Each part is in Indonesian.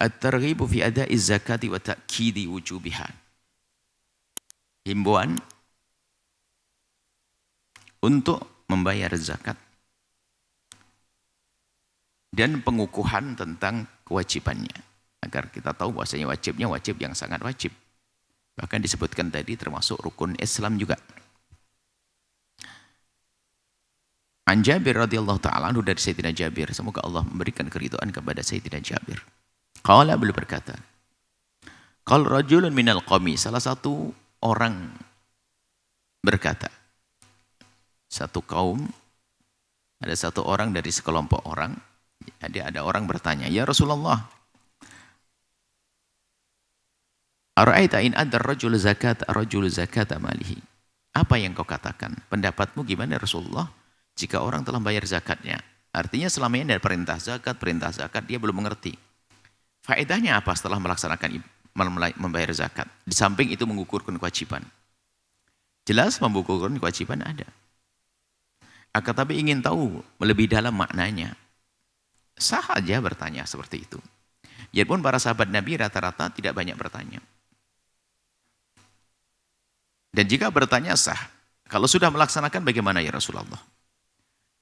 At-targhibu fi ada'i zakati wa ta'kidi wujubiha. Himbauan untuk membayar zakat dan pengukuhan tentang kewajibannya. Agar kita tahu bahwasanya wajibnya wajib yang sangat wajib. Bahkan disebutkan tadi termasuk rukun Islam juga. An Jabir radhiyallahu ta'ala anhu, dari Sayyidina Jabir, semoga Allah memberikan keridhaan kepada Sayyidina Jabir. Qala, beliau berkata, qala rajulun minal qawmi, salah satu orang berkata, satu kaum, ada satu orang dari sekelompok orang, ada orang bertanya, ya Rasulullah, ara'aita in adar rajul zakat malihi. Apa yang kau katakan? Pendapatmu gimana Rasulullah jika orang telah bayar zakatnya? Artinya selama ini ada perintah zakat, dia belum mengerti. Faedahnya apa setelah melaksanakan membayar zakat? Di samping itu mengukurkan kewajiban. Jelas mengukurkan kewajiban ada. Akan tapi ingin tahu lebih dalam maknanya. Sah aja bertanya seperti itu. Biarpun para sahabat Nabi rata-rata tidak banyak bertanya. Dan jika bertanya sah, kalau sudah melaksanakan bagaimana ya Rasulullah?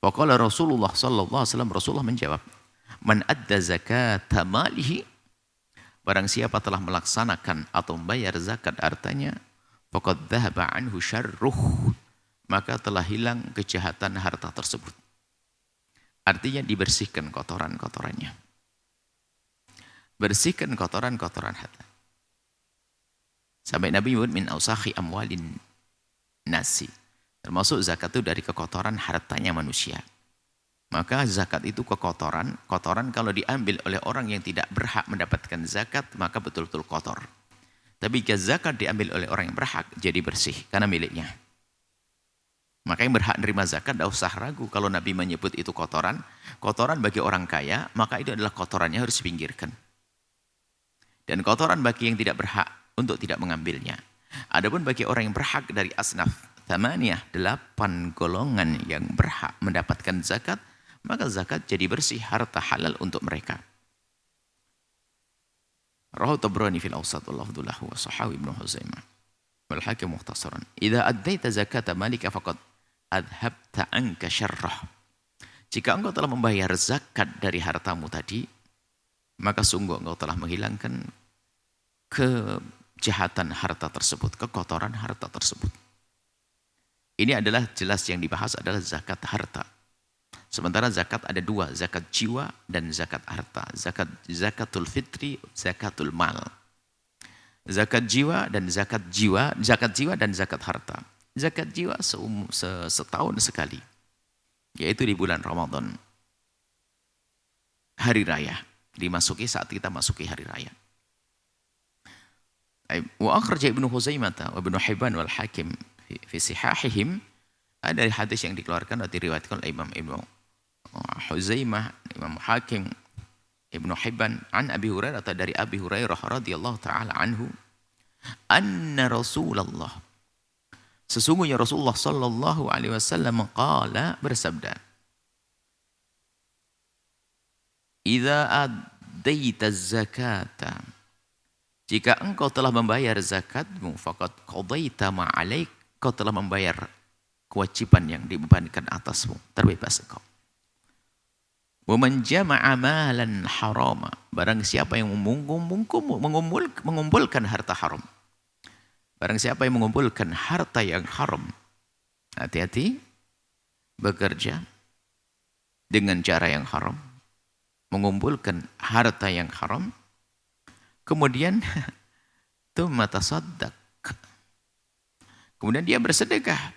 Faqala Rasulullah sallallahu alaihi wasallam, Rasulullah menjawab, man adda zakata malihi, barang siapa telah melaksanakan atau membayar zakat hartanya, faqad dhahaba anhu syarruh, maka telah hilang kejahatan harta tersebut. Artinya dibersihkan kotoran-kotorannya. Bersihkan kotoran-kotoran harta. Sampai Nabi menyebut min ausakhi amwalin nasi. Termasuk zakat itu dari kekotoran hartanya manusia. Maka zakat itu kekotoran. Kotoran kalau diambil oleh orang yang tidak berhak mendapatkan zakat, maka betul-betul kotor. Tapi jika zakat diambil oleh orang yang berhak, jadi bersih karena miliknya. Maka yang berhak menerima zakat tidak usah ragu. Kalau Nabi menyebut itu kotoran, kotoran bagi orang kaya, maka itu adalah kotorannya harus dipinggirkan. Dan kotoran bagi yang tidak berhak untuk tidak mengambilnya. Adapun bagi orang yang berhak dari asnaf thamaniyah, 8 golongan yang berhak mendapatkan zakat, maka zakat jadi bersih, harta halal untuk mereka. Rawahu Tabrani fil Awsat wal lafdhu lahu wa sahahu Ibnu Huzaimah wal Hakim mukhtasaran. Idza addaita zakata malika faqad adhabta anka syarrah. Jika engkau telah membayar zakat dari hartamu tadi, maka sungguh engkau telah menghilangkan kejahatan harta tersebut, kekotoran harta tersebut. Ini adalah jelas yang dibahas adalah zakat harta. Sementara zakat ada 2, zakat jiwa dan zakat harta. Zakatul fitri, zakatul mal. Zakat jiwa dan zakat jiwa dan zakat harta. Zakat jiwa setahun sekali, yaitu di bulan Ramadan. Hari raya, dimasuki saat kita masuki hari raya. Wa akhraja Ibnu Huzaimah wa Ibnu Hibban wal Hakim fi sihahihim, ada hadis yang dikeluarkan atau diriwayatkan oleh Imam Ibnu Huzaimah, Imam Hakim, Ibnu Hibban an Abi Hurairah, atau dari Abi Hurairah radhiyallahu taala anhu, anna Rasulullah, sesungguhnya Rasulullah sallallahu alaihi wasallam qala, bersabda, idza addaita zakata, jika engkau telah membayar zakatmu, faqad qadaita ma 'alaik, kau telah membayar kewajiban yang dibebankan atasmu, terbebas engkau. Wa man jama'a malan harama, barang siapa yang mengumpulkan harta haram. Barang siapa yang mengumpulkan harta yang haram, hati-hati bekerja dengan cara yang haram, mengumpulkan harta yang haram, kemudian tsumma tasaddaq, kemudian dia bersedekah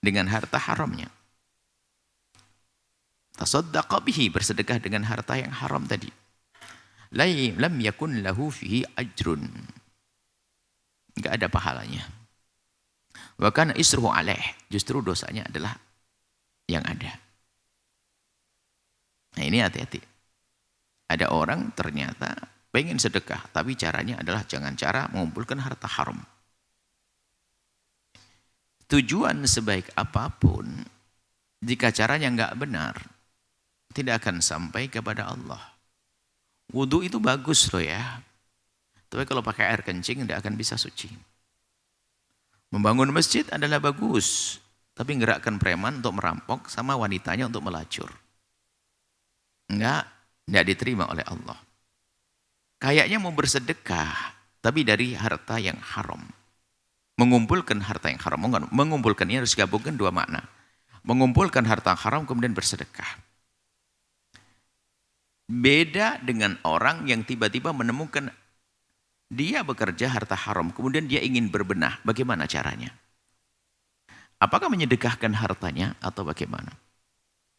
dengan harta haramnya. Tasaddaqa bihi, bersedekah dengan harta yang haram tadi. Lam yakun lahu fihi ajrun, enggak ada pahalanya. Wa kana isruhu alaih, justru dosanya adalah yang ada. Nah ini hati-hati. Ada orang ternyata pengen sedekah, tapi caranya adalah jangan cara mengumpulkan harta haram. Tujuan sebaik apapun, jika caranya enggak benar, tidak akan sampai kepada Allah. Wudhu itu bagus loh ya. Tapi kalau pakai air kencing tidak akan bisa suci. Membangun masjid adalah bagus. Tapi gerakkan preman untuk merampok sama wanitanya untuk melacur. Enggak diterima oleh Allah. Kayaknya mau bersedekah, tapi dari harta yang haram. Mengumpulkan harta yang haram. Mengumpulkannya harus gabungkan dua makna. Mengumpulkan harta haram kemudian bersedekah. Beda dengan orang yang tiba-tiba menemukan dia bekerja harta haram, kemudian dia ingin berbenah. Bagaimana caranya? Apakah menyedekahkan hartanya atau bagaimana?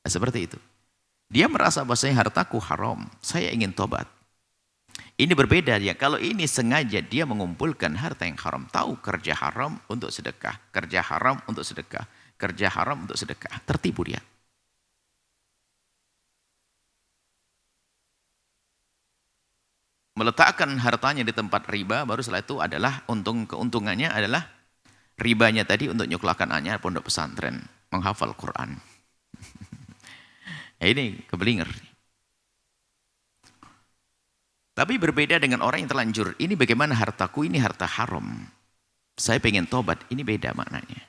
Nah, seperti itu. Dia merasa bahwasanya hartaku haram, saya ingin tobat. Ini berbeda ya. Kalau ini sengaja dia mengumpulkan harta yang haram, tahu kerja haram untuk sedekah, kerja haram untuk sedekah, kerja haram untuk sedekah, tertipu dia. Meletakkan hartanya di tempat riba, baru setelah itu adalah keuntungannya adalah ribanya tadi untuk nyuklakan anaknya pondok pesantren, menghafal Quran. Ini kebelinger. Tapi berbeda dengan orang yang terlanjur, ini bagaimana hartaku, ini harta haram. Saya pengen tobat, ini beda maknanya.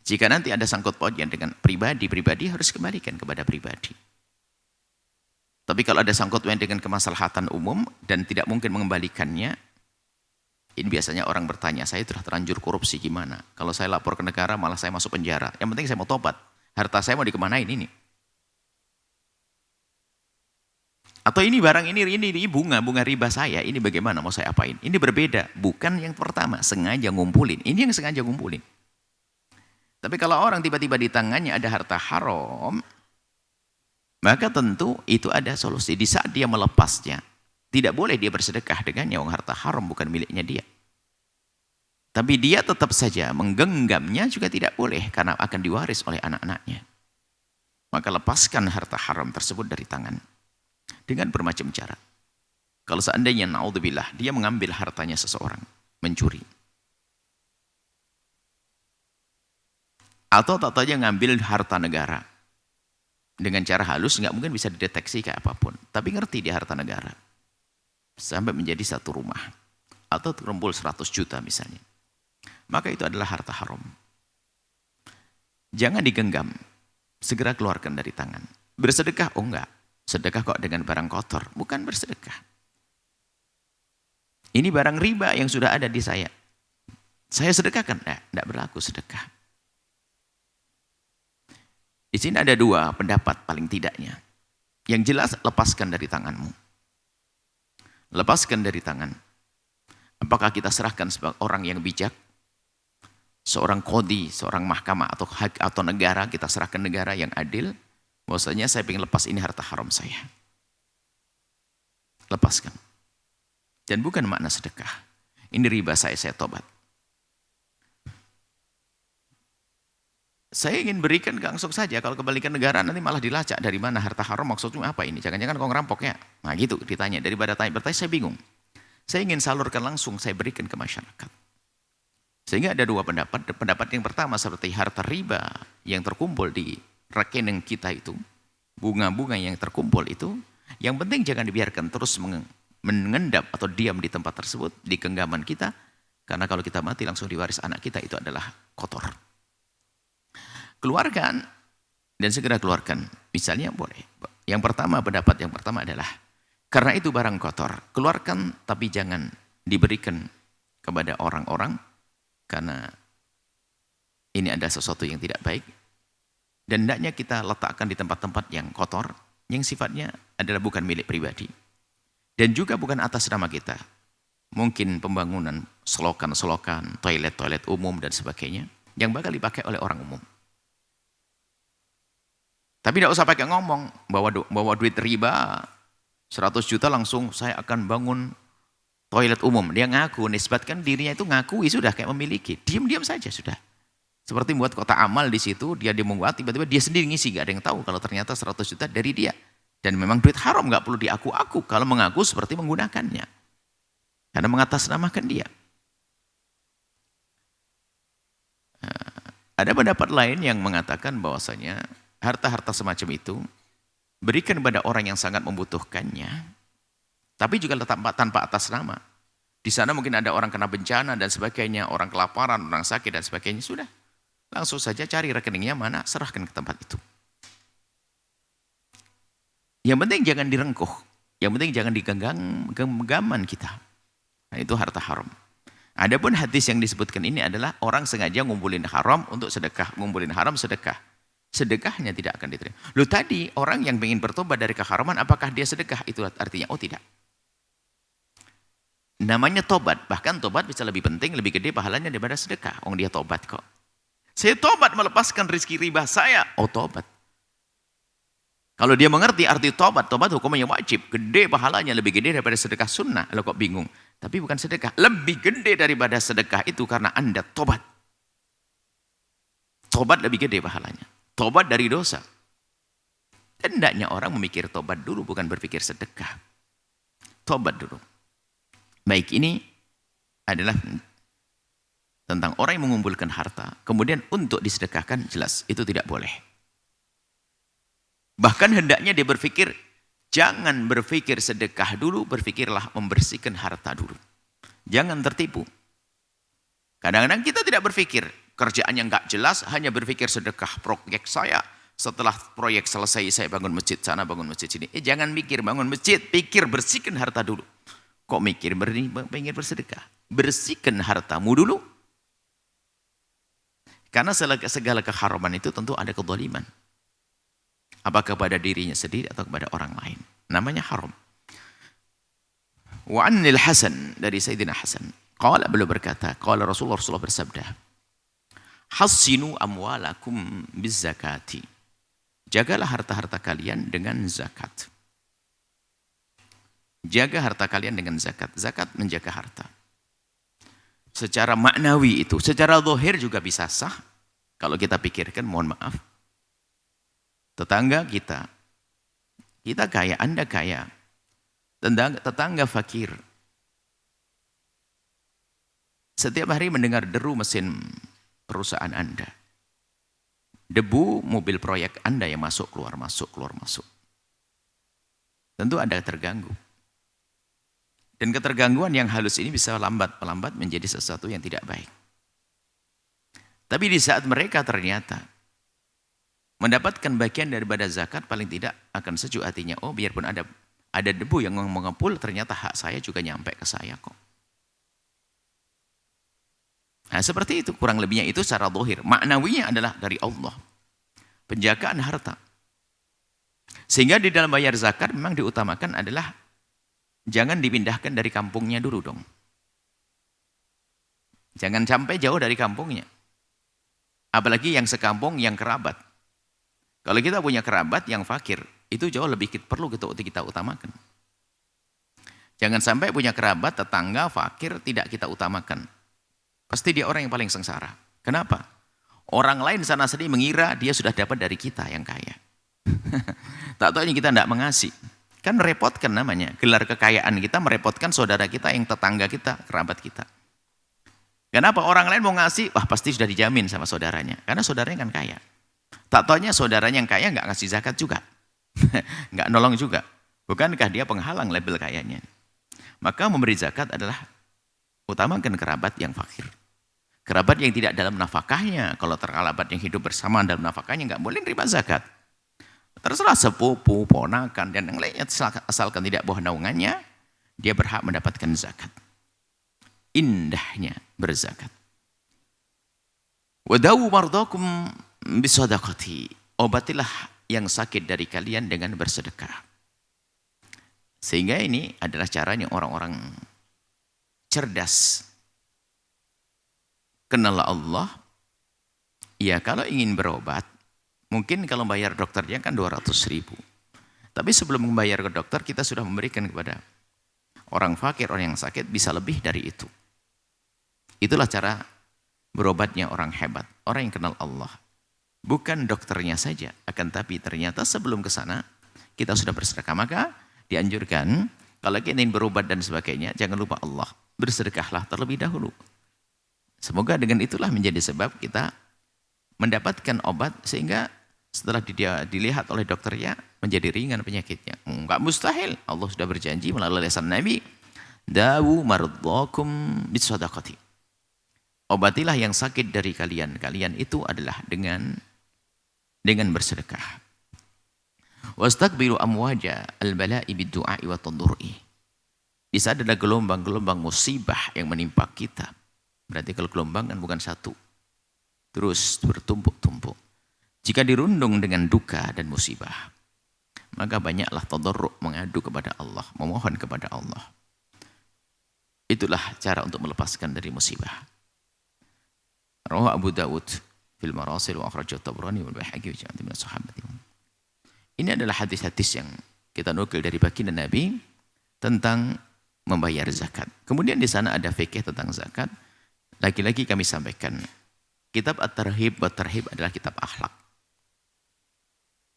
Jika nanti ada sangkut pautnya dengan pribadi harus kembalikan kepada pribadi. Tapi kalau ada sangkut pautnya dengan kemaslahatan umum dan tidak mungkin mengembalikannya, ini biasanya orang bertanya, saya sudah terlanjur korupsi gimana? Kalau saya lapor ke negara malah saya masuk penjara. Yang penting saya mau tobat. Harta saya mau dikemanain ini? Atau ini barang ini bunga riba saya, ini bagaimana mau saya apain? Ini berbeda, bukan yang pertama, sengaja ngumpulin. Ini yang sengaja ngumpulin. Tapi kalau orang tiba-tiba di tangannya ada harta haram, maka tentu itu ada solusi. Di saat dia melepasnya, tidak boleh dia bersedekah dengannya, wong harta haram bukan miliknya dia. Tapi dia tetap saja menggenggamnya juga tidak boleh, karena akan diwaris oleh anak-anaknya. Maka lepaskan harta haram tersebut dari tangan. Dengan bermacam cara. Kalau seandainya, naudzubillah, dia mengambil hartanya seseorang, mencuri. Atau tak tahu ngambil harta negara. Dengan cara halus nggak mungkin bisa dideteksi kayak apapun, tapi ngerti dia harta negara sampai menjadi satu rumah atau terkumpul 100 juta misalnya, maka itu adalah harta haram. Jangan digenggam, segera keluarkan dari tangan. Bersedekah? Oh enggak, sedekah kok dengan barang kotor, bukan bersedekah. Ini barang riba yang sudah ada di saya sedekahkan? Enggak berlaku sedekah. Di sini ada dua pendapat paling tidaknya. Yang jelas, lepaskan dari tanganmu. Lepaskan dari tangan. Apakah kita serahkan sebagai orang yang bijak? Seorang kodi, seorang mahkamah atau negara, kita serahkan negara yang adil. Bahwasanya saya ingin lepas ini harta haram saya. Lepaskan. Dan bukan makna sedekah. Ini riba saya tobat. Saya ingin berikan langsung saja, kalau kembalikan negara nanti malah dilacak. Dari mana harta haram, maksudnya apa ini? Jangan-jangan kau ngerampok ya? Nah gitu ditanya, daripada bertanya saya bingung. Saya ingin salurkan langsung, saya berikan ke masyarakat. Sehingga ada dua pendapat. Pendapat yang pertama seperti harta riba yang terkumpul di rekening kita itu, bunga-bunga yang terkumpul itu, yang penting jangan dibiarkan terus mengendap atau diam di tempat tersebut, di genggaman kita. Karena kalau kita mati langsung diwaris anak kita, itu adalah kotor. Keluarkan dan segera keluarkan. Misalnya boleh. Pendapat yang pertama adalah karena itu barang kotor, keluarkan tapi jangan diberikan kepada orang-orang karena ini ada sesuatu yang tidak baik. Dan hendaknya kita letakkan di tempat-tempat yang kotor, yang sifatnya adalah bukan milik pribadi. Dan juga bukan atas nama kita. Mungkin pembangunan selokan-selokan, toilet-toilet umum dan sebagainya yang bakal dipakai oleh orang umum. Tapi tidak usah pakai ngomong, bawa duit riba, 100 juta langsung saya akan bangun toilet umum. Dia ngaku, nisbatkan dirinya itu ngakui sudah kayak memiliki. Diam-diam saja sudah. Seperti membuat kotak amal di situ, dia membuat, tiba-tiba dia sendiri ngisi, gak ada yang tahu kalau ternyata 100 juta dari dia. Dan memang duit haram, gak perlu diaku-aku. Kalau mengaku seperti menggunakannya. Karena mengatasnamakan dia. Ada pendapat lain yang mengatakan bahwasanya harta-harta semacam itu Berikan kepada orang yang sangat membutuhkannya, tapi juga tanpa atas nama. Di sana mungkin ada orang kena bencana dan sebagainya, orang kelaparan, orang sakit dan sebagainya. Sudah, langsung saja cari rekeningnya mana, serahkan ke tempat itu. Yang penting jangan direngkuh, yang penting jangan digenggaman kita. Nah, itu harta haram. Adapun hadis yang disebutkan ini adalah orang sengaja ngumpulin haram untuk sedekah, ngumpulin haram sedekah. Sedekahnya tidak akan diterima. Loh tadi orang yang ingin bertobat dari keharaman, apakah dia sedekah? Itu artinya, oh tidak. Namanya tobat, bahkan tobat bisa lebih penting, lebih gede pahalanya daripada sedekah. Oh dia tobat kok. Saya tobat melepaskan rizki riba saya. Oh tobat. Kalau dia mengerti arti tobat, tobat hukumnya wajib. Gede pahalanya, lebih gede daripada sedekah sunnah. Kalau kok bingung. Tapi bukan sedekah. Lebih gede daripada sedekah itu karena Anda tobat. Tobat lebih gede pahalanya. Tobat dari dosa. Dan hendaknya orang memikir tobat dulu, bukan berpikir sedekah. Tobat dulu. Baik, ini adalah tentang orang yang mengumpulkan harta. Kemudian untuk disedekahkan, jelas. Itu tidak boleh. Bahkan hendaknya dia berpikir, jangan berpikir sedekah dulu, berpikirlah membersihkan harta dulu. Jangan tertipu. Kadang-kadang kita tidak berpikir, kerjaan yang nggak jelas, hanya berpikir sedekah proyek saya. Setelah proyek selesai, saya bangun masjid sana, bangun masjid sini. Jangan mikir bangun masjid, pikir bersihkan harta dulu. Kok mikir pengen bersedekah? Bersihkan hartamu dulu. Karena segala keharaman itu tentu ada kezaliman. Apakah kepada dirinya sendiri atau kepada orang lain. Namanya haram. Wa anil Hasan, dari Sayyidina Hasan. Qala, beliau berkata, qala Rasulullah bersabda, hassinu amwalakum bizzakati. Jagalah harta-harta kalian dengan zakat. Jaga harta kalian dengan zakat. Zakat menjaga harta. Secara maknawi itu, secara zahir juga bisa sah. Kalau kita pikirkan, mohon maaf. Tetangga kita kaya, Anda kaya, tetangga fakir. Setiap hari mendengar deru mesin perusahaan Anda. Debu mobil proyek Anda yang masuk, keluar, masuk, keluar, masuk. Tentu Anda terganggu. Dan ketergangguan yang halus ini bisa lambat-lambat menjadi sesuatu yang tidak baik. Tapi di saat mereka ternyata mendapatkan bagian daripada zakat, paling tidak akan sejuk hatinya. Oh biarpun ada debu yang mengepul, ternyata hak saya juga nyampe ke saya kok. Nah seperti itu, kurang lebihnya itu secara zahir. Maknawinya adalah dari Allah. Penjagaan harta. Sehingga di dalam bayar zakat memang diutamakan adalah jangan dipindahkan dari kampungnya dulu dong. Jangan sampai jauh dari kampungnya. Apalagi yang sekampung, yang kerabat. Kalau kita punya kerabat yang fakir, itu jauh lebih perlu kita utamakan. Jangan sampai punya kerabat, tetangga, fakir, tidak kita utamakan. Pasti dia orang yang paling sengsara. Kenapa? Orang lain sana sini mengira dia sudah dapat dari kita yang kaya. Tak tahu ini kita tidak mengasih. Kan merepotkan namanya. Gelar kekayaan kita merepotkan saudara kita yang tetangga kita, kerabat kita. Kenapa? Orang lain mau ngasih, wah pasti sudah dijamin sama saudaranya. Karena saudaranya kan kaya. Tak taunya saudaranya yang kaya nggak ngasih zakat juga. Nggak nolong juga. Bukankah dia penghalang label kayanya? Maka memberi zakat adalah utamakan kerabat yang fakir. Kerabat yang tidak dalam nafkahnya. Kalau kerabat yang hidup bersama dalam nafkahnya nggak boleh nerima zakat. Terserah sepupu, ponakan, dan yang lainnya asalkan tidak bawah naungannya, dia berhak mendapatkan zakat. Indahnya berzakat. Wadawu mardakum bisadaqati. Obatilah yang sakit dari kalian dengan bersedekah. Sehingga ini adalah caranya orang-orang cerdas. Kenal Allah. Ya kalau ingin berobat, mungkin kalau bayar dokternya kan 200.000. Tapi sebelum membayar ke dokter, kita sudah memberikan kepada orang fakir, orang yang sakit, bisa lebih dari itu. Itulah cara berobatnya orang hebat, orang yang kenal Allah. Bukan dokternya saja, akan tapi ternyata sebelum ke sana kita sudah bersedekah. Maka dianjurkan kalau kita ingin berobat dan sebagainya, jangan lupa Allah. Bersedekahlah terlebih dahulu. Semoga dengan itulah menjadi sebab kita mendapatkan obat sehingga Setelah dia dilihat oleh dokternya, menjadi ringan penyakitnya. Enggak mustahil. Allah sudah berjanji melalui lisan Nabi, dawu mardhakum bisadaqati. Obatilah yang sakit dari kalian. Kalian itu adalah dengan bersedekah. Wastakbiru amwaja al-bala'i bid-du'a'i wa tadur'i. Di saat ada gelombang-gelombang musibah yang menimpa kita. Berarti kalau gelombang kan bukan satu. Terus bertumpuk-tumpuk. Jika dirundung dengan duka dan musibah, maka banyaklah tadarru', mengadu kepada Allah, memohon kepada Allah. Itulah cara untuk melepaskan dari musibah. Rawahu Abu Dawud fil Marasil wa akhrajahu Tabrani wal Baihaqi wa jamaah min sahabat. Ini adalah hadis-hadis yang kita nukil dari baginda Nabi tentang membayar zakat. Kemudian di sana ada fikih tentang zakat. Lagi-lagi kami sampaikan, kitab At-Tarhib wa Tarhib adalah kitab akhlak.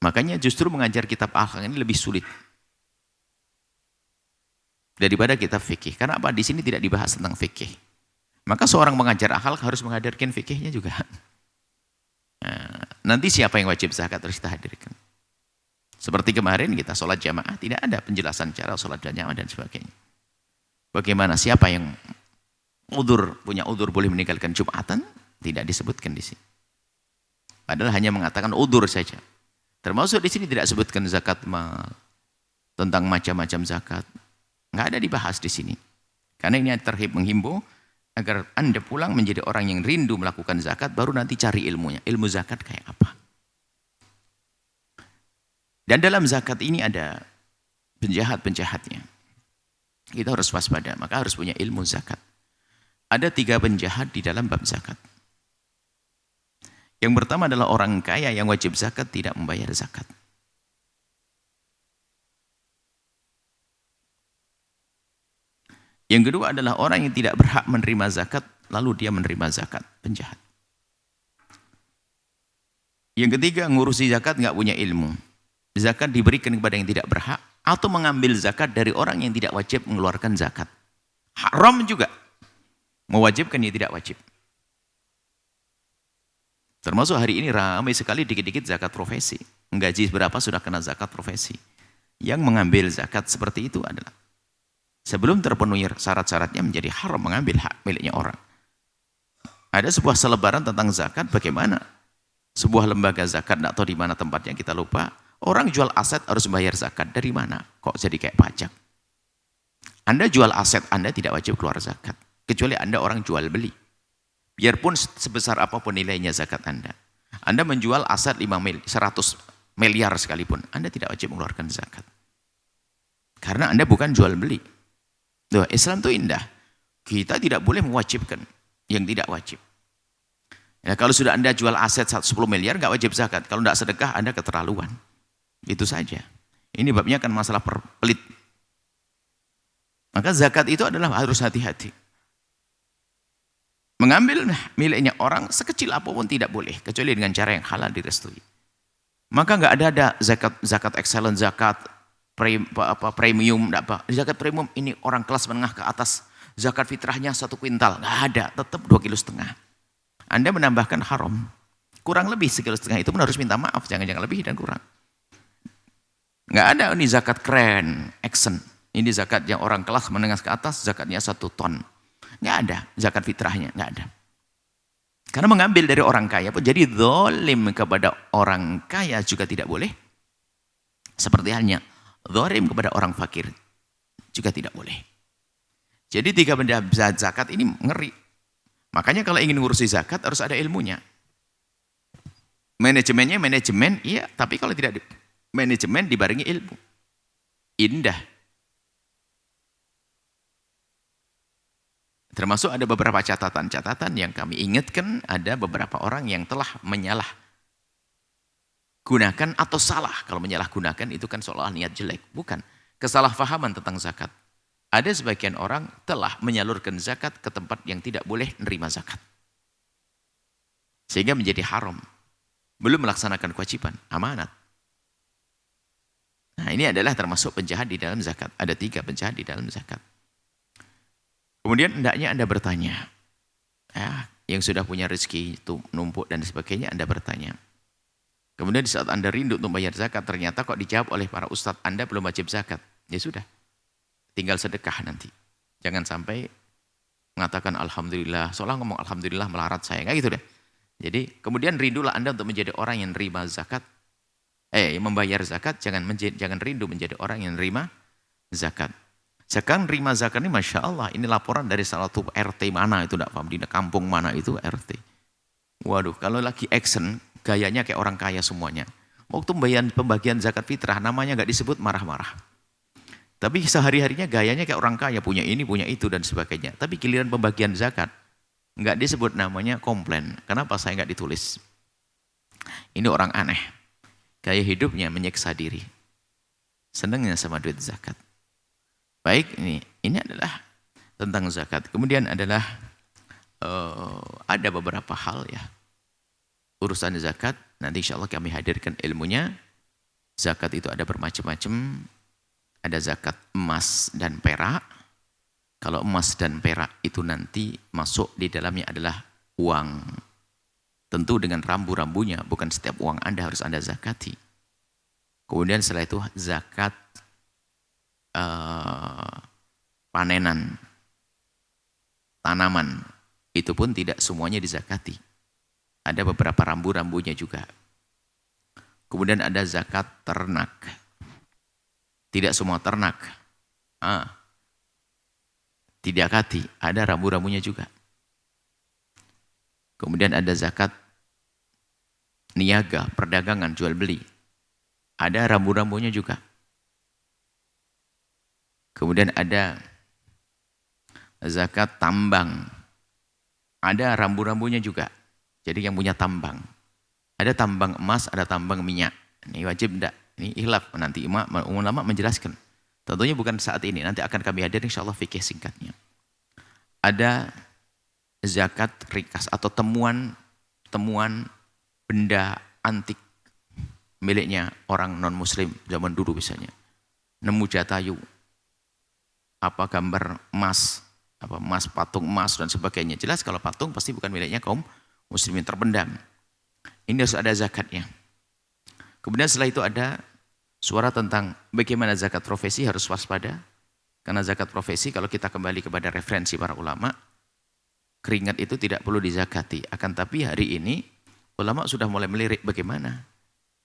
Makanya justru mengajar kitab akhlak ini lebih sulit daripada kitab fikih. Karena apa? Di sini tidak dibahas tentang fikih. Maka seorang mengajar akhlak harus menghadirkan fikihnya juga. Nah, nanti siapa yang wajib zakat harus kita hadirkan. Seperti kemarin kita sholat jamaah, tidak ada penjelasan cara sholat jamaah dan sebagainya. Bagaimana siapa yang punya udzur boleh meninggalkan Jumatan, tidak disebutkan di sini. Padahal hanya mengatakan udzur saja. Termasuk di sini tidak sebutkan zakat mal, tentang macam-macam zakat. Nggak ada dibahas di sini. Karena ini terhib menghimbau agar Anda pulang menjadi orang yang rindu melakukan zakat, baru nanti cari ilmunya. Ilmu zakat kayak apa? Dan dalam zakat ini ada penjahat-penjahatnya. Kita harus waspada, maka harus punya ilmu zakat. Ada 3 penjahat di dalam bab zakat. Yang pertama adalah orang kaya yang wajib zakat tidak membayar zakat. Yang kedua adalah orang yang tidak berhak menerima zakat, lalu dia menerima zakat, penjahat. Yang ketiga, ngurusi zakat nggak punya ilmu. Zakat diberikan kepada yang tidak berhak, atau mengambil zakat dari orang yang tidak wajib mengeluarkan zakat. Haram juga. Mewajibkan yang tidak wajib. Termasuk hari ini ramai sekali dikit-dikit zakat profesi. Gaji berapa sudah kena zakat profesi. Yang mengambil zakat seperti itu adalah sebelum terpenuhi syarat-syaratnya menjadi haram mengambil hak miliknya orang. Ada sebuah selebaran tentang zakat, bagaimana sebuah lembaga zakat, tidak tahu di mana tempatnya, kita lupa. Orang jual aset harus bayar zakat. Dari mana? Kok jadi kayak pajak? Anda jual aset, Anda tidak wajib keluar zakat. Kecuali Anda orang jual beli. Biarpun sebesar apapun nilainya zakat Anda. Anda menjual aset 100 miliar sekalipun, Anda tidak wajib mengeluarkan zakat. Karena Anda bukan jual beli. Tuh, Islam itu indah. Kita tidak boleh mewajibkan yang tidak wajib. Ya, kalau sudah Anda jual aset 10 miliar, nggak wajib zakat. Kalau tidak sedekah, Anda keterlaluan. Itu saja. Ini babnya kan masalah pelit. Maka zakat itu adalah harus hati-hati. Mengambil miliknya orang sekecil apapun tidak boleh, kecuali dengan cara yang halal direstui. Maka nggak ada zakat excellent, zakat premium, enggak apa. Zakat premium ini orang kelas menengah ke atas, zakat fitrahnya 1 kuintal, nggak ada, tetap 2,5 kg. Anda menambahkan haram. Kurang lebih 1,5 kg itu pun harus minta maaf, jangan lebih dan kurang. Nggak ada ini zakat keren, action. Ini zakat yang orang kelas menengah ke atas, zakatnya 1 ton. Nggak ada zakat fitrahnya, nggak ada. Karena mengambil dari orang kaya pun jadi zalim kepada orang kaya juga tidak boleh. Seperti halnya zalim kepada orang fakir juga tidak boleh. Jadi 3 benda zakat ini ngeri. Makanya kalau ingin ngurusi zakat harus ada ilmunya. Manajemennya manajemen, iya, tapi kalau tidak manajemen dibarengi ilmu. Indah. Termasuk ada beberapa catatan-catatan yang kami ingatkan, ada beberapa orang yang telah menyalah gunakan atau salah. Kalau menyalahgunakan itu kan seolah niat jelek. Bukan. Kesalahpahaman tentang zakat. Ada sebagian orang telah menyalurkan zakat ke tempat yang tidak boleh menerima zakat. Sehingga menjadi haram. Belum melaksanakan kewajiban, amanat. Nah, ini adalah termasuk penjahat di dalam zakat. Ada 3 penjahat di dalam zakat. Kemudian hendaknya Anda bertanya, yang sudah punya rezeki itu numpuk dan sebagainya, Anda bertanya, Kemudian di saat Anda rindu untuk bayar zakat, ternyata kok dijawab oleh para ustadz, Anda belum wajib zakat. Ya sudah, tinggal sedekah nanti. Jangan sampai mengatakan Alhamdulillah, seolah ngomong Alhamdulillah melarat saya, kayak gitu deh. Jadi kemudian rindulah Anda untuk menjadi orang yang nerima zakat, membayar zakat, jangan rindu menjadi orang yang nerima zakat. Sekarang nerima zakat ini Masya Allah, ini laporan dari salah satu RT mana itu, tidak paham, di kampung mana itu RT. Waduh, kalau lagi action, gayanya kayak orang kaya semuanya. Waktu pembagian zakat fitrah, namanya nggak disebut marah-marah. Tapi sehari-harinya gayanya kayak orang kaya, punya ini, punya itu, dan sebagainya. Tapi giliran pembagian zakat, nggak disebut, namanya komplain. Kenapa saya nggak ditulis? Ini orang aneh. Gaya hidupnya menyiksa diri. Senangnya sama duit zakat. Baik, ini adalah tentang zakat. Kemudian adalah ada beberapa hal ya. Urusan zakat, nanti insya Allah kami hadirkan ilmunya. Zakat itu ada bermacam-macam. Ada zakat emas dan perak. Kalau emas dan perak itu nanti masuk di dalamnya adalah uang. Tentu dengan rambu-rambunya, bukan setiap uang Anda harus Anda zakati. Kemudian setelah itu zakat panenan, tanaman. Itu pun tidak semuanya dizakati. Ada beberapa rambu-rambunya juga. Kemudian ada zakat ternak. Tidak semua ternak. Tidak kati, ada rambu-rambunya juga. Kemudian ada zakat niaga, perdagangan, jual beli. Ada rambu-rambunya juga. Kemudian ada zakat tambang. Ada rambu-rambunya juga. Jadi yang punya tambang. Ada tambang emas, ada tambang minyak. Ini wajib enggak? Ini ikhlas, nanti ulama menjelaskan. Tentunya bukan saat ini, nanti akan kami hadir insyaallah fikih singkatnya. Ada zakat rikas atau temuan benda antik miliknya orang non muslim zaman dulu misalnya. Nemu jatayu, apa gambar emas, apa emas, patung emas dan sebagainya. Jelas kalau patung pasti bukan miliknya kaum muslimin, terpendam. Ini harus ada zakatnya. Kemudian setelah itu ada suara tentang bagaimana zakat profesi, harus waspada. Karena zakat profesi kalau kita kembali kepada referensi para ulama, keringat itu tidak perlu dizakati. Akan tapi hari ini ulama sudah mulai melirik bagaimana.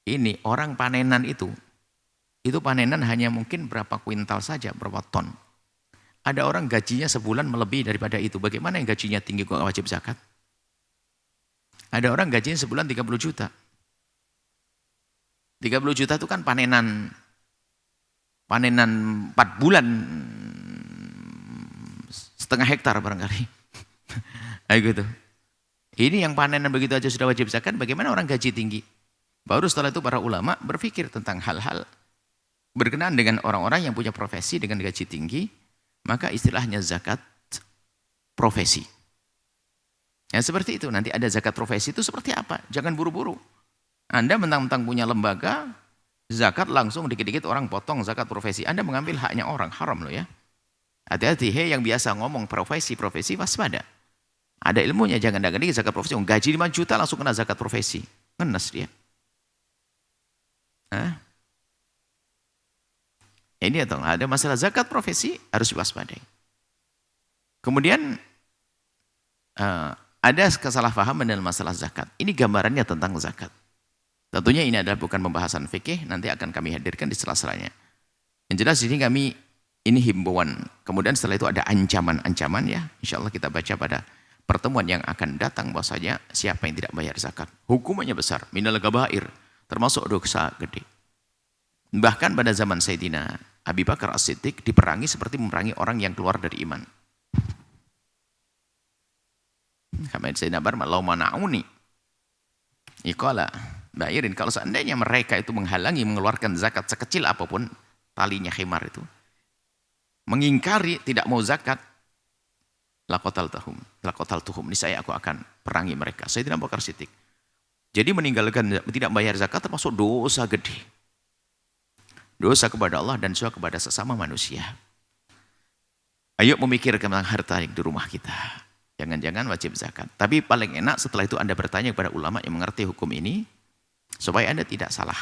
Ini orang panenan itu panenan hanya mungkin berapa kuintal saja, berapa ton. Ada orang gajinya sebulan melebihi daripada itu. Bagaimana yang gajinya tinggi kok wajib zakat? Ada orang gajinya sebulan 30 juta. 30 juta itu kan panenan 4 bulan setengah hektar barangkali. Kayak gitu. Ini yang panenan begitu aja sudah wajib zakat, bagaimana orang gaji tinggi? Baru setelah itu para ulama berpikir tentang hal-hal berkenaan dengan orang-orang yang punya profesi dengan gaji tinggi, maka istilahnya zakat profesi. Ya seperti itu, nanti ada zakat profesi itu seperti apa? Jangan buru-buru. Anda mentang-mentang punya lembaga, zakat langsung dikit-dikit orang potong zakat profesi. Anda mengambil haknya orang, haram loh ya. Hati-hati, yang biasa ngomong profesi waspada. Ada ilmunya, jangan daging zakat profesi. Gaji 5 juta langsung kena zakat profesi. Ngenes dia. Ini ada masalah zakat profesi, harus diwaspadai. Kemudian ada kesalahpahaman dalam masalah zakat. Ini gambarannya tentang zakat. Tentunya ini adalah bukan pembahasan fikih, nanti akan kami hadirkan di sela-selanya. Yang jelas ini himbauan. Kemudian setelah itu ada ancaman-ancaman ya. Insyaallah kita baca pada pertemuan yang akan datang bahwasanya siapa yang tidak bayar zakat, hukumannya besar, minal gabair, termasuk dosa gede. Bahkan pada zaman Sayyidina Abi Bakar As-Siddiq diperangi seperti memerangi orang yang keluar dari iman. Kama Sayyidina Bar lau mana'uni. Iqala bairin, kalau seandainya mereka itu menghalangi mengeluarkan zakat sekecil apapun talinya khimar itu, mengingkari tidak mau zakat, laqataltuhum, niscaya aku akan perangi mereka. Sayyidina Abu Bakar Siddiq. Jadi meninggalkan tidak bayar zakat termasuk dosa gede. Dosa kepada Allah dan dosa kepada sesama manusia. Ayo memikirkan tentang harta yang di rumah kita. Jangan-jangan wajib zakat. Tapi paling enak setelah itu Anda bertanya kepada ulama yang mengerti hukum ini. supaya Anda tidak salah.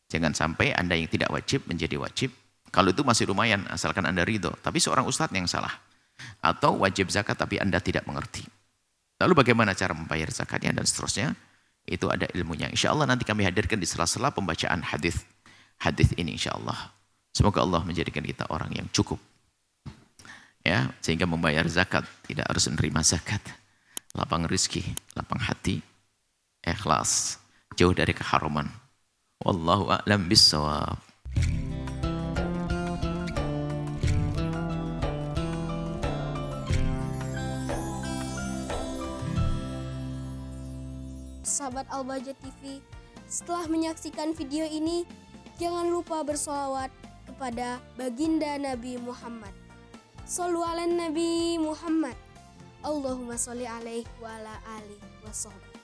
Jangan sampai Anda yang tidak wajib menjadi wajib. Kalau itu masih lumayan, asalkan Anda ridho. Tapi seorang ustadz yang salah. Atau wajib zakat tapi Anda tidak mengerti. Lalu bagaimana cara membayar zakatnya dan seterusnya. Itu ada ilmunya. Insya Allah nanti kami hadirkan di sela-sela pembacaan hadis ini insya Allah. Semoga Allah menjadikan kita orang yang cukup. Ya, sehingga membayar zakat. Tidak harus menerima zakat. Lapang rizki, lapang hati, ikhlas. Jauh dari keharaman. Wallahu a'lam bissawab. Sahabat Al-Bahjah TV, setelah menyaksikan video ini, jangan lupa bersolawat kepada baginda Nabi Muhammad. Shollu ala Nabi Muhammad. Allahumma sholli alaihi wa ala alihi wa sahbihi.